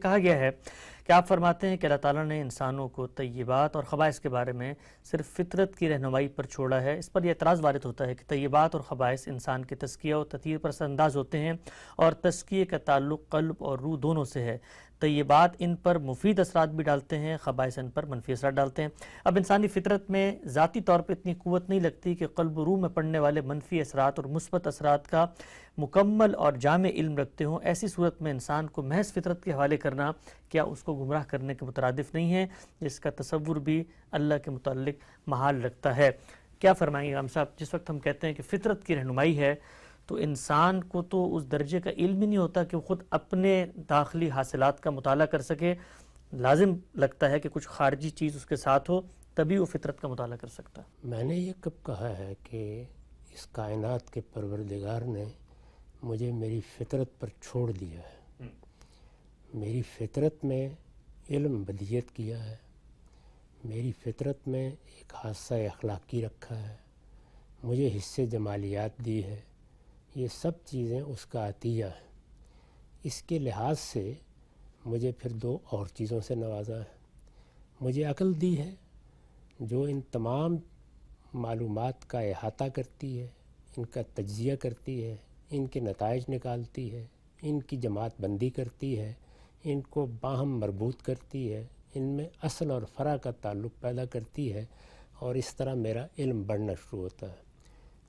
کہا گیا ہے کہ آپ فرماتے ہیں کہ اللہ تعالیٰ نے انسانوں کو طیبات اور خبائث کے بارے میں صرف فطرت کی رہنمائی پر چھوڑا ہے۔ اس پر یہ اعتراض وارد ہوتا ہے کہ طیبات اور خبائث انسان کے تزکیہ و تطہیر پر اثر انداز ہوتے ہیں اور تزکیے کا تعلق قلب اور روح دونوں سے ہے۔ طیبات ان پر مفید اثرات بھی ڈالتے ہیں، خبائث ان پر منفی اثرات ڈالتے ہیں۔ اب انسانی فطرت میں ذاتی طور پر اتنی قوت نہیں لگتی کہ قلب و روح میں پڑنے والے منفی اثرات اور مثبت اثرات کا مکمل اور جامع علم رکھتے ہوں۔ ایسی صورت میں انسان کو محض فطرت کے حوالے کرنا کیا اس کو گمراہ کرنے کے مترادف نہیں ہے، جس کا تصور بھی اللہ کے متعلق محال رکھتا ہے؟ کیا فرمائیں گے امام صاحب؟ جس وقت ہم کہتے ہیں کہ فطرت کی رہنمائی ہے تو انسان کو تو اس درجے کا علم ہی نہیں ہوتا کہ وہ خود اپنے داخلی حاصلات کا مطالعہ کر سکے، لازم لگتا ہے کہ کچھ خارجی چیز اس کے ساتھ ہو تبھی وہ فطرت کا مطالعہ کر سکتا ہے۔ میں نے یہ کب کہا ہے کہ اس کائنات کے پروردگار نے مجھے میری فطرت پر چھوڑ دیا ہے؟ میری فطرت میں علم بدیت کیا ہے، میری فطرت میں ایک حادثہ اخلاقی رکھا ہے، مجھے حصے جمالیات دی ہے، یہ سب چیزیں اس کا عطیہ ہے۔ اس کے لحاظ سے مجھے پھر دو اور چیزوں سے نوازا ہے۔ مجھے عقل دی ہے جو ان تمام معلومات کا احاطہ کرتی ہے، ان کا تجزیہ کرتی ہے، ان کے نتائج نکالتی ہے، ان کی جماعت بندی کرتی ہے، ان کو باہم مربوط کرتی ہے، ان میں اصل اور فرع کا تعلق پیدا کرتی ہے، اور اس طرح میرا علم بڑھنا شروع ہوتا ہے۔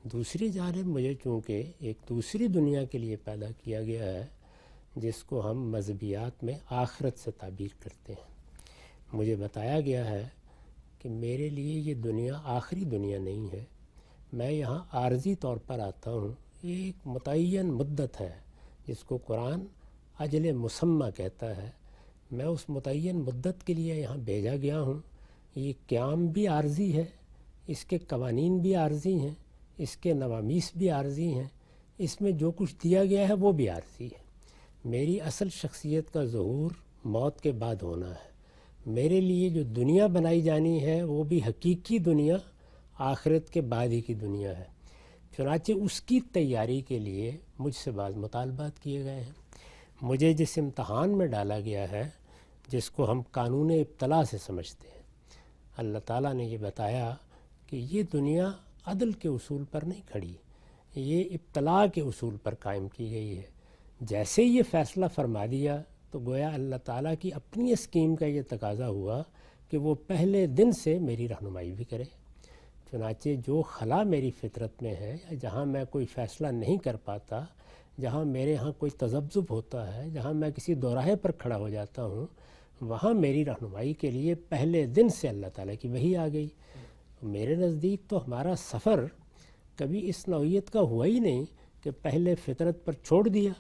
دوسری جانب مجھے چونکہ ایک دوسری دنیا کے لیے پیدا کیا گیا ہے جس کو ہم مذہبیات میں آخرت سے تعبیر کرتے ہیں۔ مجھے بتایا گیا ہے کہ میرے لیے یہ دنیا آخری دنیا نہیں ہے، میں یہاں عارضی طور پر آتا ہوں، ایک متعین مدت ہے جس کو قرآن اجل مسمى کہتا ہے۔ میں اس متعین مدت کے لیے یہاں بھیجا گیا ہوں۔ یہ قیام بھی عارضی ہے، اس کے قوانین بھی عارضی ہیں، اس کے نوامیس بھی عارضی ہیں، اس میں جو کچھ دیا گیا ہے وہ بھی عارضی ہے۔ میری اصل شخصیت کا ظہور موت کے بعد ہونا ہے۔ میرے لیے جو دنیا بنائی جانی ہے وہ بھی حقیقی دنیا آخرت کے بعد ہی کی دنیا ہے۔ چنانچہ اس کی تیاری کے لیے مجھ سے بعض مطالبات کیے گئے ہیں۔ مجھے جس امتحان میں ڈالا گیا ہے، جس کو ہم قانون ابتلاء سے سمجھتے ہیں، اللہ تعالیٰ نے یہ بتایا کہ یہ دنیا عدل کے اصول پر نہیں کھڑی، یہ ابتلاء کے اصول پر قائم کی گئی ہے۔ جیسے یہ فیصلہ فرما دیا تو گویا اللہ تعالیٰ کی اپنی اسکیم کا یہ تقاضا ہوا کہ وہ پہلے دن سے میری رہنمائی بھی کرے۔ چنانچہ جو خلا میری فطرت میں ہے، یا جہاں میں کوئی فیصلہ نہیں کر پاتا، جہاں میرے ہاں کوئی تذبذب ہوتا ہے، جہاں میں کسی دوراہے پر کھڑا ہو جاتا ہوں، وہاں میری رہنمائی کے لیے پہلے دن سے اللہ تعالیٰ کی وحی آ گئی۔ میرے نزدیک تو ہمارا سفر کبھی اس نوعیت کا ہوا ہی نہیں کہ پہلے فطرت پر چھوڑ دیا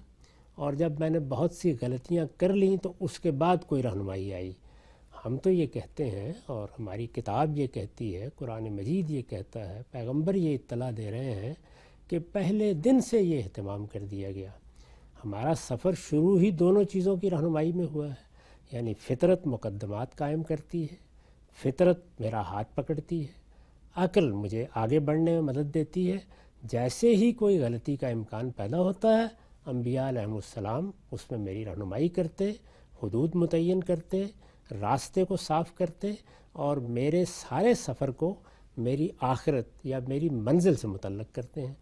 اور جب میں نے بہت سی غلطیاں کر لیں تو اس کے بعد کوئی رہنمائی آئی۔ ہم تو یہ کہتے ہیں، اور ہماری کتاب یہ کہتی ہے، قرآن مجید یہ کہتا ہے، پیغمبر یہ اطلاع دے رہے ہیں کہ پہلے دن سے یہ اہتمام کر دیا گیا۔ ہمارا سفر شروع ہی دونوں چیزوں کی رہنمائی میں ہوا ہے، یعنی فطرت مقدمات قائم کرتی ہے، فطرت میرا ہاتھ پکڑتی ہے، عقل مجھے آگے بڑھنے میں مدد دیتی ہے۔ جیسے ہی کوئی غلطی کا امکان پیدا ہوتا ہے، انبیاء علیہ السلام اس میں میری رہنمائی کرتے، حدود متعین کرتے، راستے کو صاف کرتے، اور میرے سارے سفر کو میری آخرت یا میری منزل سے متعلق کرتے ہیں۔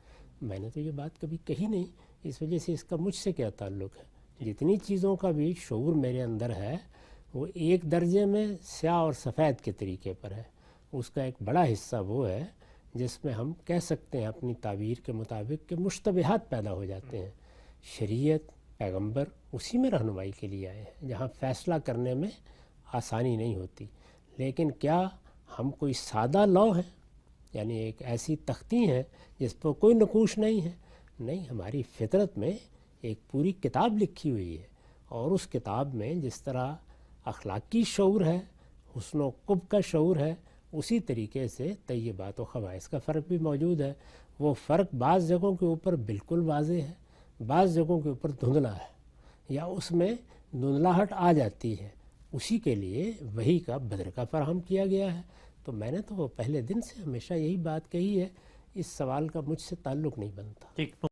میں نے تو یہ بات کبھی کہی نہیں، اس وجہ سے اس کا مجھ سے کیا تعلق ہے؟ جتنی چیزوں کا بھی شعور میرے اندر ہے وہ ایک درجے میں سیاہ اور سفید کے طریقے پر ہے۔ اس کا ایک بڑا حصہ وہ ہے جس میں ہم کہہ سکتے ہیں اپنی تعبیر کے مطابق کہ مشتبہات پیدا ہو جاتے ہیں۔ شریعت، پیغمبر اسی میں رہنمائی کے لیے آئے ہیں جہاں فیصلہ کرنے میں آسانی نہیں ہوتی۔ لیکن کیا ہم کوئی سادہ لا ہیں، یعنی ایک ایسی تختی ہیں جس پر کوئی نقوش نہیں ہے؟ نہیں، ہماری فطرت میں ایک پوری کتاب لکھی ہوئی ہے، اور اس کتاب میں جس طرح اخلاقی شعور ہے، حسن و قبح کا شعور ہے، اسی طریقے سے طیبات و خبائث کا فرق بھی موجود ہے۔ وہ فرق بعض جگہوں کے اوپر بالکل واضح ہے، بعض جگہوں کے اوپر دھندلا ہے، یا اس میں دھندلاہٹ آ جاتی ہے۔ اسی کے لیے وحی کا بدرقہ فراہم کیا گیا ہے۔ تو میں نے تو وہ پہلے دن سے ہمیشہ یہی بات کہی ہے، اس سوال کا مجھ سے تعلق نہیں بنتا۔